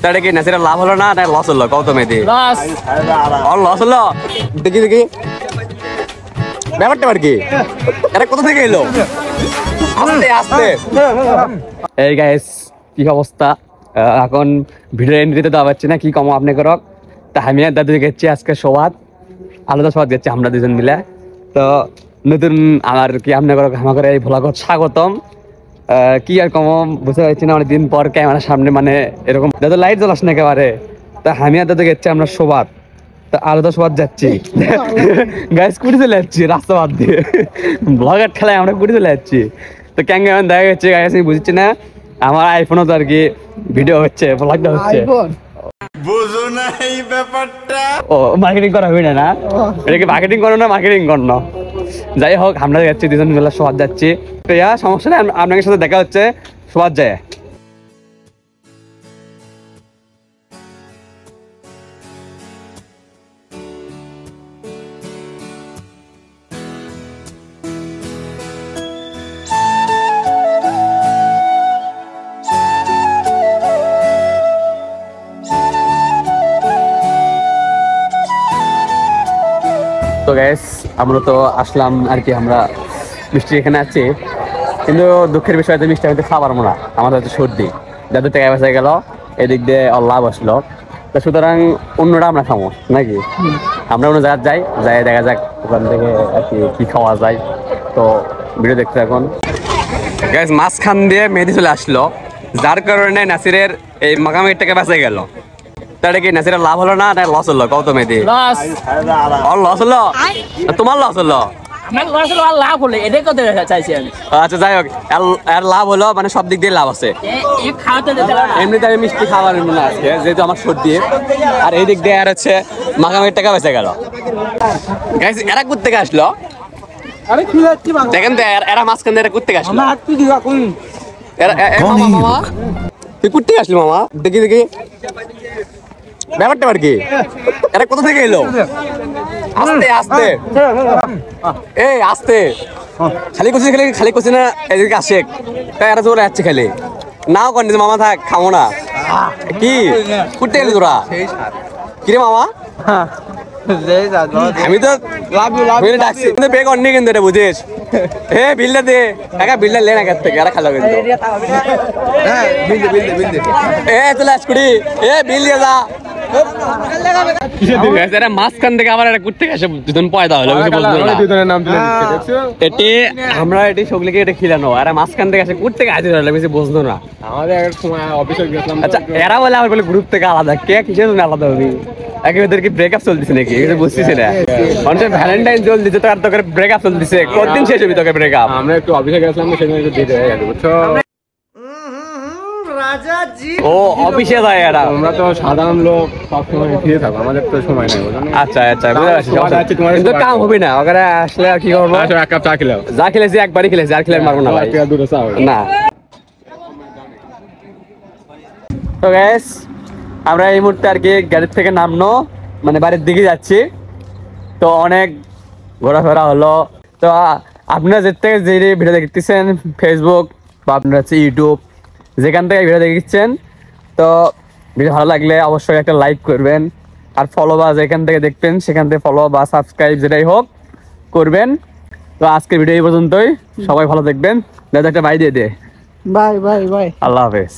তাহলে কি নাসিরের লাভ হলো না লস হলো? কত মেয়েদি লস হলো? দেখি দেখি ব্যাপারটা আর কি, এটা কোথা থেকে এলো? আস্তে আস্তে। এই গাইস কি অবস্থা, এখন ভিডিও এন্ড দিতে দেওয়া পাচ্ছি না, কি কম আপনি করক। তা আমি আর দাদু গেছি আজকে সবাদ, আলাদা সবাদ গেছি আমরা দুজন মিলে। তো নতুন আমার কি আপনি করক আমাকে এই ভ্লগত স্বাগতম। কি আর কম বুঝতে পারছি না, অনেকদিন পর ক্যামেরার সামনে মানে এরকম দাদু লাইট জ্বলাস না একেবারে। তা আমি আর দাদু গেছি আমরা সবাদ, তা আলাদা সবাদ যাচ্ছি গাইস, কুড়ি চলে যাচ্ছি রাস্তা বাদ দিয়ে, ব্লগের খেলায় আমরা কুড়ি চলে যাচ্ছি। তো কেমন দেখা যাচ্ছে গাইস আমি বুঝছি না, আমার আইফোনও তো আর কি ভিডিও হচ্ছে, ব্লগটা হচ্ছে, বুঝো না এই ব্যাপারটা। ও মার্কেটিং করা হবে না, এটা কি মার্কেটিং করো না মার্কেটিং করো? যাই হোক আমরা যাচ্ছি দুজন মিলে সবাদ যাচ্ছি। তো সমস্যা নেই, আপনাদের সাথে দেখা হচ্ছে সবাদ যায়। তো গ্যাস আমরা তো আসলাম আর কি, আমরা মিষ্টি এখানে আছি, কিন্তু দুঃখের বিষয় হচ্ছে মিষ্টি আমি তো খাবার না, আমাদের হচ্ছে সর্দি, দাদু টাকা বেঁচে গেল, এদিক দিয়ে লাভ আসলো। তো সুতরাং অন্যটা আমরা খাবো নাকি, আমরা অন্য জায়গায় যাই দেখা যাক ওখান থেকে আর কি কি খাওয়া যায়। তো ভিডিও দেখতে থাকুন। গ্যাস মাঝখান দিয়ে মেহেদি চলে আসলো, যার কারণে নাসিরের এই মাকামের টাকা বেঁচে গেল। তাহলে কি নাসিরের লাভ হলো না লস হলো? কত মেহেদি লস হলো? তোমার লস হলো? লাভ হলো এটাই কথা চাইছি আমি। আচ্ছা যাই হোক, এর লাভ হলো মানে সব দিক দিয়ে লাভ আছে। এমনিতে আমি মিষ্টি খাবার না আজকে, যেহেতু আমার সর্দি, আর এই দিক দিয়ে আর হচ্ছে মাকামের টাকা বেঁচে গেল। এরা কোথা থেকে আসলো দেখেন তো, এরা মাঝখান দিয়ে কোথা থেকে আসলো? মামা তুই কোথা থেকে আসলি মামা? দেখি দেখি ব্যাপারটা আর কি, এটা কোথা থেকে এলো? আস্তে আস্তে, এই আস্তে, খালি করছি না এদিকে আসে, তাই এরা চলে যাচ্ছে খালি নাও কর মামা, থাক খাবো না। কি করতে গেলি তোরা? কিরে মামা আমি তো ডাকছি পে করনি কিন্তু, এটা বুঝিস? হে বিলটা দে, একা বিলটা লে না কাছ থেকে, এরা খালো কিন্তু চলে আস কুড়ি, এ বিল দিয়ে যা। মাঝখান থেকে আবার একটা করতে গেছে দুজন পয়দা হলো, এটি আমরা এটি সবলিকে এটা খিলানো, আর মাঝখান থেকে আসে করতে গেছে বেশি বুঝতো না। আমাদের সময় অফিসে গেছিলাম, আচ্ছা এরা বলে আমার বলে গ্রুপ থেকে আলাদা, কে কিসের জন্য আলাদা হবি? এদের কি ব্রেকআপ চলতেছে নাকি? বুঝতেছি না, মানুষের ভ্যালেন্টাইন চলতেছে তো আর তোকে ব্রেকআপ চলতেছে, কতদিন শেষ হবি তোকে ব্রেকআপ? আমরা একটু অফিসে গেছিলাম, সেখানে একটু দেরি হয়ে গেছে বুঝছো। ও অফিসে যায় এরা, আমরা তো সাধারণ লোক সবসময় ফিরে থাকবো, আমাদের তো সময় নাই। আচ্ছা আচ্ছা বুঝতে পারছি, কিন্তু কাম হবে না ওখানে আসলে আর কি করবো? এক কাপ চা খেলাম, যা খেলেছি একবারই খেলেছি, আর খেলে মারবো না না। তো গ্যাস আমরা এই মুহূর্তে আর কি গাড়ির থেকে নামনো মানে বাড়ির দিকে যাচ্ছি। তো অনেক ঘোরাফেরা হলো। তো আপনারা যে থেকে যে ভিডিও দেখতেছেন ফেসবুক বা আপনার হচ্ছে ইউটিউব, যেখান থেকে ভিডিও দেখছেন, তো ভিডিও ভালো লাগলে অবশ্যই একটা লাইক করবেন, আর ফলো বা যেখান থেকে দেখবেন সেখান থেকে ফলো বা সাবস্ক্রাইব যেটাই হোক করবেন। তো আজকের ভিডিও এই পর্যন্তই, সবাই ভালো দেখবেন। দাদা একটা বাই দিয়ে দে, বাই বাই বাই, আল্লাহ হাফেজ।